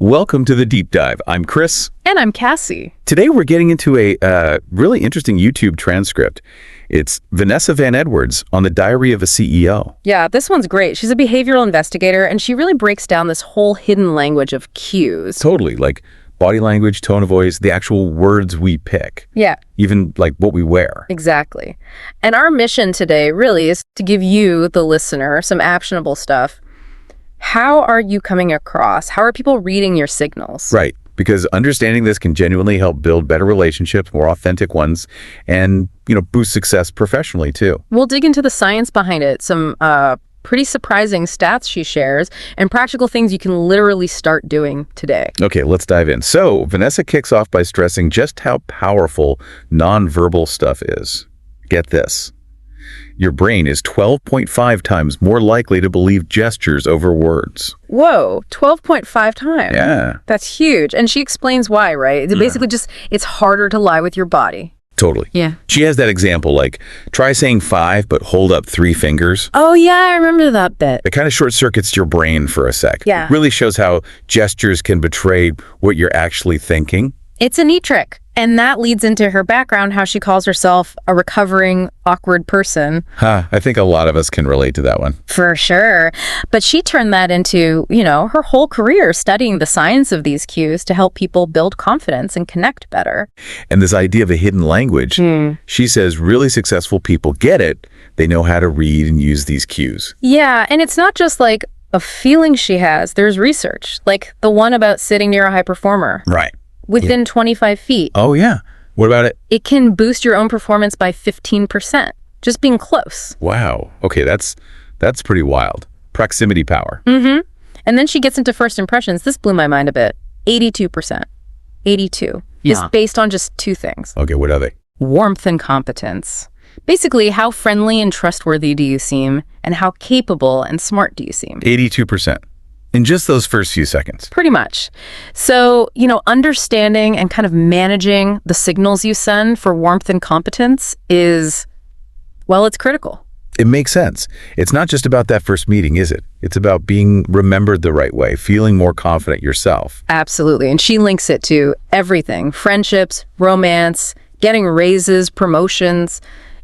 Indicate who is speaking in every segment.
Speaker 1: Welcome to the Deep Dive. I'm Chris.
Speaker 2: And I'm Cassie.
Speaker 1: Today we're getting into a really interesting YouTube transcript. It's Vanessa Van Edwards on the Diary of a CEO.
Speaker 2: Yeah, this one's great. She's a behavioral investigator, and she really breaks down this whole hidden language of cues.
Speaker 1: Totally, like body language, tone of voice, the actual words we pick.
Speaker 2: Yeah.
Speaker 1: Even like what we wear.
Speaker 2: Exactly. And our mission today really is to give you, the listener, some actionable stuff. How are you coming across? How are people reading your signals?
Speaker 1: Right, because understanding this can genuinely help build better relationships, more authentic ones, and, boost success professionally too.
Speaker 2: We'll dig into the science behind it, some pretty surprising stats she shares, and practical things you can literally start doing today.
Speaker 1: Okay, let's dive in. So, Vanessa kicks off by stressing just how powerful nonverbal stuff is. Get this. Your brain is 12.5 times more likely to believe gestures over words.
Speaker 2: Whoa, 12.5 times.
Speaker 1: Yeah.
Speaker 2: That's huge. And she explains why, right? It's basically just, it's harder to lie with your body.
Speaker 1: Totally.
Speaker 2: Yeah.
Speaker 1: She has that example, like, try saying 5, but hold up 3 fingers.
Speaker 2: Oh, yeah, I remember that bit.
Speaker 1: It kind of short circuits your brain for a sec.
Speaker 2: Yeah.
Speaker 1: It really shows how gestures can betray what you're actually thinking.
Speaker 2: It's a neat trick. And that leads into her background, how she calls herself a recovering awkward person.
Speaker 1: I think a lot of us can relate to that one.
Speaker 2: For sure. But she turned that into, her whole career studying the science of these cues to help people build confidence and connect better.
Speaker 1: And this idea of a hidden language, she says really successful people get it. They know how to read and use these cues.
Speaker 2: Yeah, and it's not just like a feeling she has. There's research, like the one about sitting near a high performer.
Speaker 1: Right.
Speaker 2: Within 25 feet.
Speaker 1: Oh, yeah. What about it?
Speaker 2: It can boost your own performance by 15%, just being close.
Speaker 1: Wow. Okay, that's pretty wild. Proximity power.
Speaker 2: Mm-hmm. And then she gets into first impressions. This blew my mind a bit. 82%. 82.
Speaker 1: Yeah.
Speaker 2: Is based on just 2 things.
Speaker 1: Okay, what are they?
Speaker 2: Warmth and competence. Basically, how friendly and trustworthy do you seem, and how capable and smart do you seem?
Speaker 1: 82%. In just those first few seconds.
Speaker 2: Pretty much. So, understanding and kind of managing the signals you send for warmth and competence is, it's critical.
Speaker 1: It makes sense. It's not just about that first meeting, is it? It's about being remembered the right way, feeling more confident yourself.
Speaker 2: Absolutely. And she links it to everything. Friendships, romance, getting raises, promotions,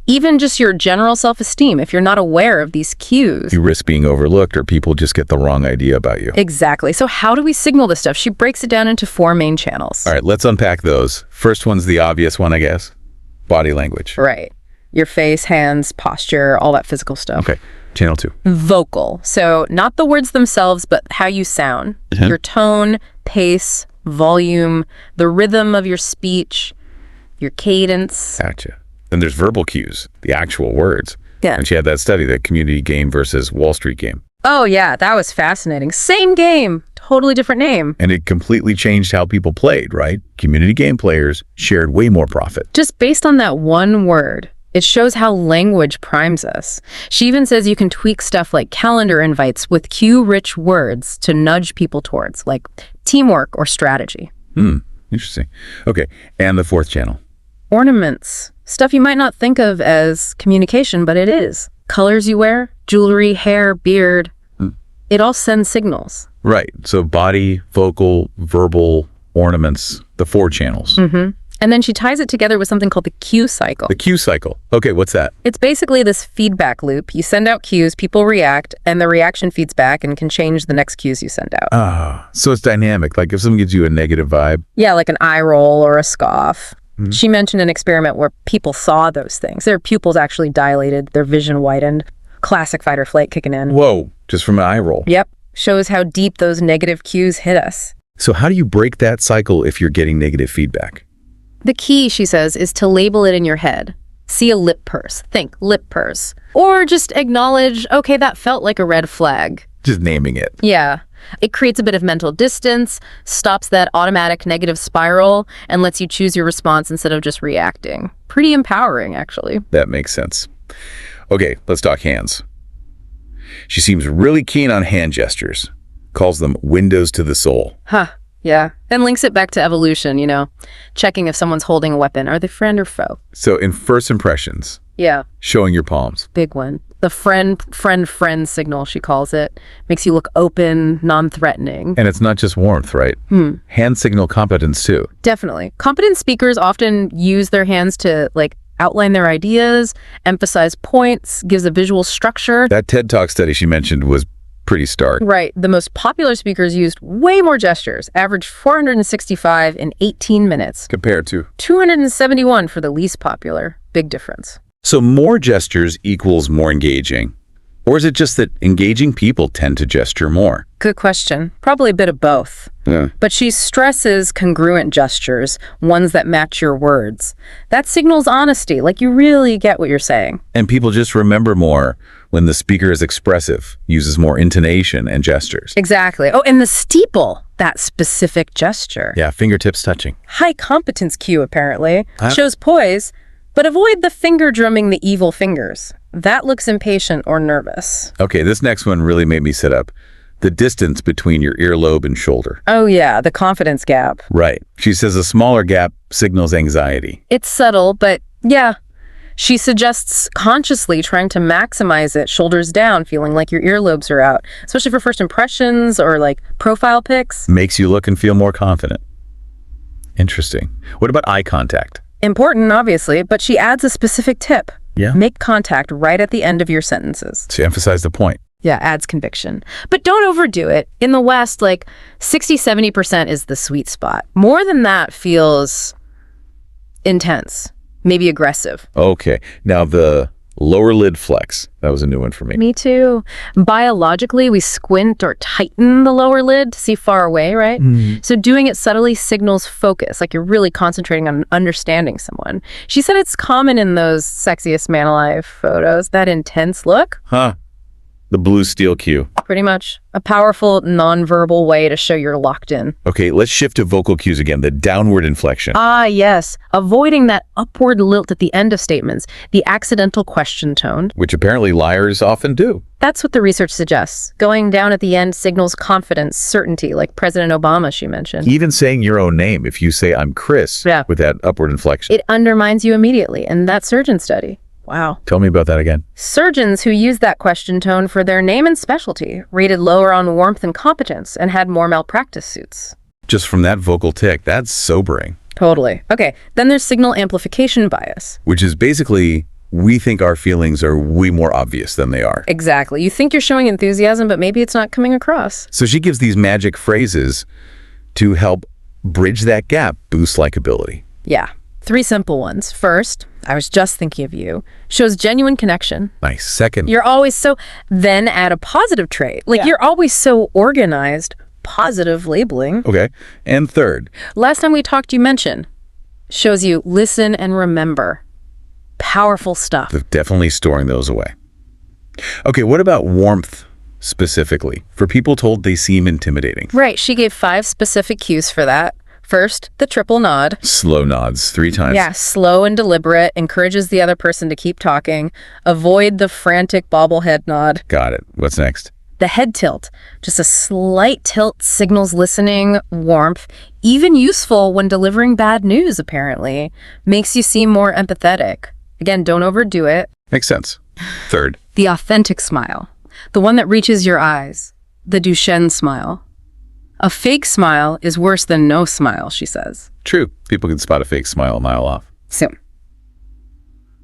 Speaker 2: even just your general self-esteem. If you're not aware of these cues,
Speaker 1: You risk being overlooked or people just get the wrong idea about you.
Speaker 2: Exactly. So how do we signal this stuff? She breaks it down into 4 main channels.
Speaker 1: All right, let's unpack those. First one's the obvious one, I guess. Body language.
Speaker 2: Right. Your face, hands, posture, all that physical stuff.
Speaker 1: Okay, channel 2.
Speaker 2: Vocal. So not the words themselves, but how you sound. Your tone, pace, volume, the rhythm of your speech, your cadence.
Speaker 1: Gotcha. Then there's verbal cues, the actual words.
Speaker 2: Yeah.
Speaker 1: And she had that study, the community game versus Wall Street game.
Speaker 2: Oh, yeah, that was fascinating. Same game, totally different name.
Speaker 1: And it completely changed how people played, right? Community game players shared way more profit.
Speaker 2: Just based on that one word, it shows how language primes us. She even says you can tweak stuff like calendar invites with cue-rich words to nudge people towards, like teamwork or strategy.
Speaker 1: Interesting. Okay, and the 4th channel.
Speaker 2: Ornaments. Stuff you might not think of as communication, but it is. Colors you wear, jewelry, hair, beard. It all sends signals.
Speaker 1: Right. So body, vocal, verbal, ornaments, the 4 channels.
Speaker 2: And then she ties it together with something called the cue cycle.
Speaker 1: The cue cycle. Okay, what's that?
Speaker 2: It's basically this feedback loop. You send out cues, people react, and the reaction feeds back and can change the next cues you send out.
Speaker 1: So it's dynamic. Like if someone gives you a negative vibe.
Speaker 2: Yeah, like an eye roll or a scoff. She mentioned an experiment where people saw those things. Their pupils actually dilated, their vision widened. Classic fight or flight kicking in.
Speaker 1: Whoa, just from an eye roll.
Speaker 2: Yep. Shows how deep those negative cues hit us.
Speaker 1: So how do you break that cycle if you're getting negative feedback?
Speaker 2: The key, she says, is to label it in your head. See a lip purse. Think lip purse. Or just acknowledge, okay, that felt like a red flag.
Speaker 1: Just naming it.
Speaker 2: Yeah. It creates a bit of mental distance, stops that automatic negative spiral, and lets you choose your response instead of just reacting. Pretty empowering, actually.
Speaker 1: That makes sense. Okay, let's talk hands. She seems really keen on hand gestures. Calls them windows to the soul.
Speaker 2: Yeah. And links it back to evolution, checking if someone's holding a weapon. Are they friend or foe?
Speaker 1: So in first impressions,
Speaker 2: Yeah.
Speaker 1: Showing your palms.
Speaker 2: Big one. The friend signal, she calls it. Makes you look open, non-threatening.
Speaker 1: And it's not just warmth, right? Hand signal competence, too.
Speaker 2: Definitely. Competent speakers often use their hands to, outline their ideas, emphasize points, gives a visual structure.
Speaker 1: That TED Talk study she mentioned was pretty stark.
Speaker 2: Right. The most popular speakers used way more gestures, averaged 465 in 18 minutes.
Speaker 1: Compared to
Speaker 2: 271 for the least popular. Big difference.
Speaker 1: So more gestures equals more engaging. Or is it just that engaging people tend to gesture more?
Speaker 2: Good question. Probably a bit of both.
Speaker 1: Yeah.
Speaker 2: But she stresses congruent gestures, ones that match your words. That signals honesty, like you really get what you're saying.
Speaker 1: And people just remember more when the speaker is expressive, uses more intonation and gestures.
Speaker 2: Exactly. Oh, and the steeple, that specific gesture.
Speaker 1: Yeah, fingertips touching.
Speaker 2: High competence cue, apparently. Shows poise, but avoid the finger drumming the evil fingers. That looks impatient or nervous.
Speaker 1: Okay, this next one really made me sit up. The distance between your earlobe and shoulder.
Speaker 2: Oh yeah, the confidence gap.
Speaker 1: Right. She says a smaller gap signals anxiety.
Speaker 2: It's subtle, but yeah. She suggests consciously trying to maximize it, shoulders down, feeling like your earlobes are out, especially for first impressions or profile pics.
Speaker 1: Makes you look and feel more confident. Interesting. What about eye contact?
Speaker 2: Important, obviously, but she adds a specific tip.
Speaker 1: Yeah.
Speaker 2: Make contact right at the end of your sentences.
Speaker 1: To emphasize the point.
Speaker 2: Yeah, adds conviction. But don't overdo it. In the West, 60-70% is the sweet spot. More than that feels intense, maybe aggressive.
Speaker 1: Okay. Now the lower lid flex. That was a new one for me.
Speaker 2: Me too. Biologically, we squint or tighten the lower lid to see far away, right? So doing it subtly signals focus, like you're really concentrating on understanding someone. She said it's common in those sexiest man alive photos, that intense look.
Speaker 1: Huh. The blue steel cue.
Speaker 2: Pretty much. A powerful, nonverbal way to show you're locked in.
Speaker 1: Okay, let's shift to vocal cues again, the downward inflection.
Speaker 2: Ah, yes. Avoiding that upward lilt at the end of statements, the accidental question tone.
Speaker 1: Which apparently liars often do.
Speaker 2: That's what the research suggests. Going down at the end signals confidence, certainty, like President Obama, she mentioned.
Speaker 1: Even saying your own name, if you say, I'm Chris, with that upward inflection.
Speaker 2: It undermines you immediately, and that surgeon study. Wow.
Speaker 1: Tell me about that again.
Speaker 2: Surgeons who used that question tone for their name and specialty rated lower on warmth and competence and had more malpractice suits.
Speaker 1: Just from that vocal tick, that's sobering.
Speaker 2: Totally. Okay, then there's signal amplification bias.
Speaker 1: Which is basically, we think our feelings are way more obvious than they are.
Speaker 2: Exactly. You think you're showing enthusiasm, but maybe it's not coming across.
Speaker 1: So she gives these magic phrases to help bridge that gap, boost likability.
Speaker 2: Yeah. 3 simple ones. First, I was just thinking of you. Shows genuine connection.
Speaker 1: Nice. Second.
Speaker 2: You're always so... Then add a positive trait. You're always so organized. Positive labeling.
Speaker 1: Okay. And third.
Speaker 2: Last time we talked, you mentioned. Shows you listen and remember. Powerful stuff.
Speaker 1: Definitely storing those away. Okay, what about warmth specifically? For people told they seem intimidating.
Speaker 2: Right. She gave 5 specific cues for that. First, the triple nod.
Speaker 1: Slow nods 3 times.
Speaker 2: Yeah, slow and deliberate, encourages the other person to keep talking. Avoid the frantic bobblehead nod.
Speaker 1: Got it. What's next?
Speaker 2: The head tilt. Just a slight tilt signals listening, warmth, even useful when delivering bad news, apparently. Makes you seem more empathetic. Again, don't overdo it.
Speaker 1: Makes sense. Third.
Speaker 2: The authentic smile. The one that reaches your eyes. The Duchenne smile. A fake smile is worse than no smile, she says.
Speaker 1: True. People can spot a fake smile a mile off.
Speaker 2: So,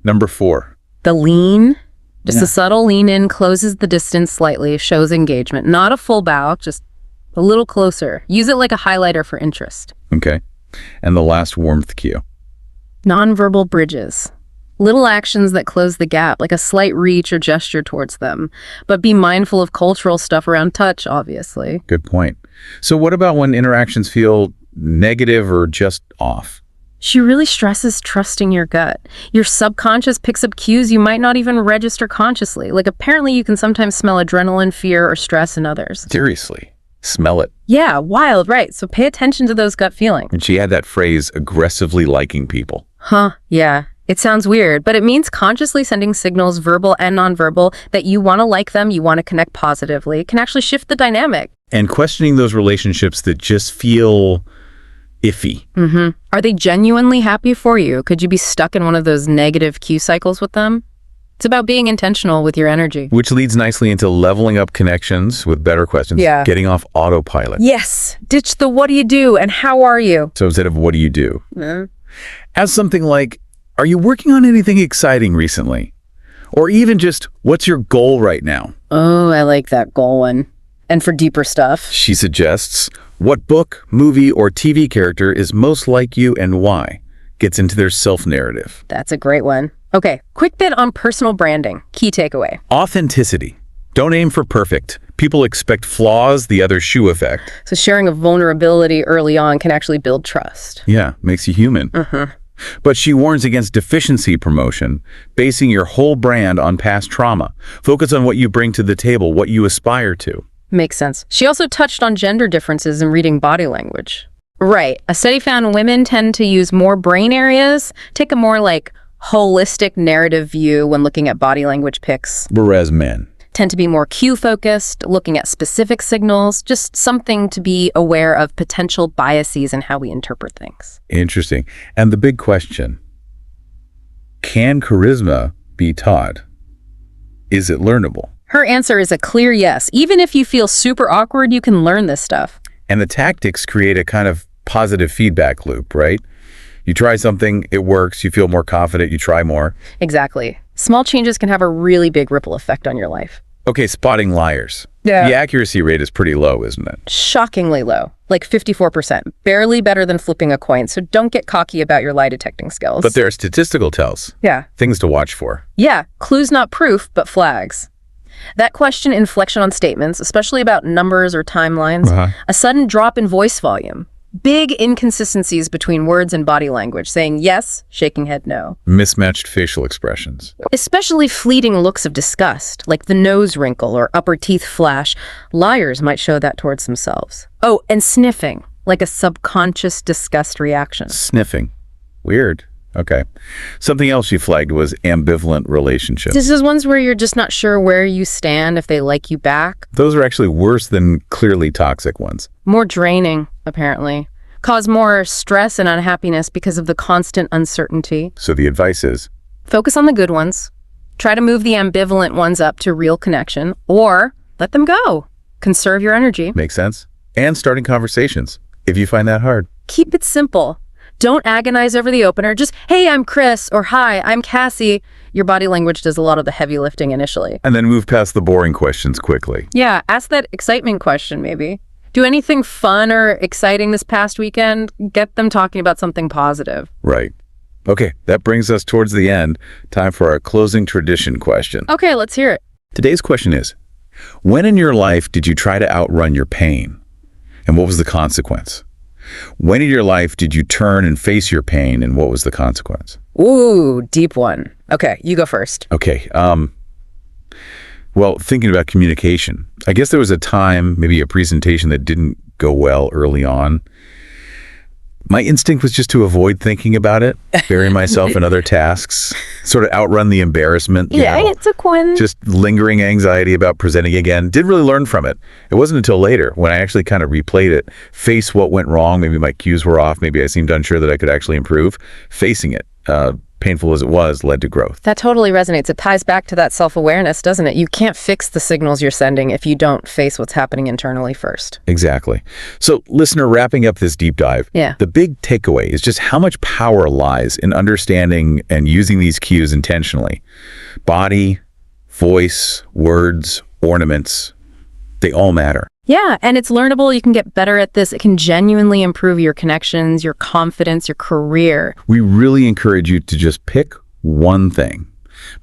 Speaker 1: Number 4.
Speaker 2: the lean. Just a subtle lean in, closes the distance slightly, shows engagement. Not a full bow, just a little closer. Use it like a highlighter for interest.
Speaker 1: Okay. And the last warmth cue.
Speaker 2: Nonverbal bridges. Little actions that close the gap, like a slight reach or gesture towards them. But be mindful of cultural stuff around touch, obviously.
Speaker 1: Good point. So what about when interactions feel negative or just off?
Speaker 2: She really stresses trusting your gut. Your subconscious picks up cues you might not even register consciously. Apparently you can sometimes smell adrenaline, fear, or stress in others.
Speaker 1: Seriously. Smell it.
Speaker 2: Yeah, wild, right. So pay attention to those gut feelings.
Speaker 1: And she had that phrase, aggressively liking people.
Speaker 2: Huh, yeah. It sounds weird, but it means consciously sending signals, verbal and nonverbal, that you want to like them, you want to connect positively. It can actually shift the dynamic.
Speaker 1: And questioning those relationships that just feel iffy.
Speaker 2: Are they genuinely happy for you? Could you be stuck in one of those negative cue cycles with them? It's about being intentional with your energy.
Speaker 1: Which leads nicely into leveling up connections with better questions.
Speaker 2: Yeah.
Speaker 1: Getting off autopilot.
Speaker 2: Yes. Ditch the what do you do and how are you?
Speaker 1: So instead of what do you do? As something like, are you working on anything exciting recently? Or even just, what's your goal right now?
Speaker 2: Oh, I like that goal one. And for deeper stuff,
Speaker 1: She suggests, what book, movie, or TV character is most like you and why? Gets into their self-narrative.
Speaker 2: that's a great one. Okay, quick bit on personal branding. Key takeaway.
Speaker 1: Authenticity. Don't aim for perfect. People expect flaws, the other shoe effect.
Speaker 2: So sharing a vulnerability early on can actually build trust.
Speaker 1: Yeah, makes you human. But she warns against deficiency promotion, basing your whole brand on past trauma. Focus on what you bring to the table, what you aspire to.
Speaker 2: Makes sense. She also touched on gender differences in reading body language. Right. A study found women tend to use more brain areas, take a more holistic narrative view when looking at body language pics,
Speaker 1: Whereas men.
Speaker 2: tend to be more cue focused, looking at specific signals, just something to be aware of potential biases in how we interpret things.
Speaker 1: Interesting. And the big question, can charisma be taught? Is it learnable?
Speaker 2: Her answer is a clear yes. Even if you feel super awkward, you can learn this stuff.
Speaker 1: And the tactics create a kind of positive feedback loop, right? You try something, it works, you feel more confident, you try more.
Speaker 2: Exactly. Small changes can have a really big ripple effect on your life.
Speaker 1: Okay, spotting liars.
Speaker 2: Yeah.
Speaker 1: The accuracy rate is pretty low, isn't it?
Speaker 2: Shockingly low, like 54%. Barely better than flipping a coin, so don't get cocky about your lie detecting skills.
Speaker 1: But there are statistical tells,
Speaker 2: Yeah.
Speaker 1: things to watch for.
Speaker 2: Yeah, clues not proof, but flags. That question inflection on statements, especially about numbers or timelines, a sudden drop in voice volume, big inconsistencies between words and body language, saying yes, shaking head no.
Speaker 1: Mismatched facial expressions.
Speaker 2: Especially fleeting looks of disgust, like the nose wrinkle or upper teeth flash. Liars might show that towards themselves. Oh, and sniffing, like a subconscious disgust reaction.
Speaker 1: Sniffing. Weird. Okay. Something else she flagged was ambivalent relationships.
Speaker 2: This is ones where you're just not sure where you stand, if they like you back.
Speaker 1: Those are actually worse than clearly toxic ones.
Speaker 2: More draining, apparently. Cause more stress and unhappiness because of the constant uncertainty.
Speaker 1: So the advice is,
Speaker 2: Focus on the good ones. Try to move the ambivalent ones up to real connection, or let them go. Conserve your energy.
Speaker 1: make sense? And starting conversations, if you find that hard.
Speaker 2: Keep it simple. Don't agonize over the opener. Just, hey, I'm Chris, or hi, I'm Cassie. Your body language does a lot of the heavy lifting initially.
Speaker 1: And then move past the boring questions quickly.
Speaker 2: Yeah, ask that excitement question, maybe. Do anything fun or exciting this past weekend? Get them talking about something positive.
Speaker 1: Right. Okay, that brings us towards the end. Time for our closing tradition question.
Speaker 2: Okay, let's hear it.
Speaker 1: Today's question is, when in your life did you try to outrun your pain? And what was the consequence? When in your life did you turn and face your pain, and what was the consequence?
Speaker 2: Ooh, deep one. Okay, you go first.
Speaker 1: Okay, well, thinking about communication, I guess there was a time, maybe a presentation that didn't go well early on. My instinct was just to avoid thinking about it, bury myself in other tasks, sort of outrun the embarrassment.
Speaker 2: It's a Quinn.
Speaker 1: Just lingering anxiety about presenting again. Didn't really learn from it. It wasn't until later when I actually kind of replayed it, faced what went wrong. Maybe my cues were off. Maybe I seemed unsure that I could actually improve. Facing it, painful as it was, led to growth.
Speaker 2: That totally resonates. It ties back to that self-awareness, doesn't it? You can't fix the signals you're sending if you don't face what's happening internally first.
Speaker 1: Exactly. So, listener, wrapping up this deep dive, the big takeaway is just how much power lies in understanding and using these cues intentionally. Body, voice, words, ornaments, they all matter.
Speaker 2: Yeah, and it's learnable. You can get better at this. It can genuinely improve your connections, your confidence, your career.
Speaker 1: We really encourage you to just pick one thing.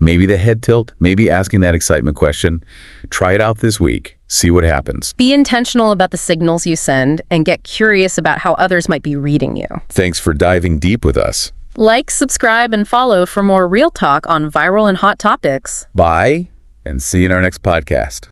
Speaker 1: Maybe the head tilt, maybe asking that excitement question. Try it out this week. See what happens.
Speaker 2: Be intentional about the signals you send and get curious about how others might be reading you.
Speaker 1: Thanks for diving deep with us.
Speaker 2: Like, subscribe, and follow for more real talk on viral and hot topics.
Speaker 1: Bye, and see you in our next podcast.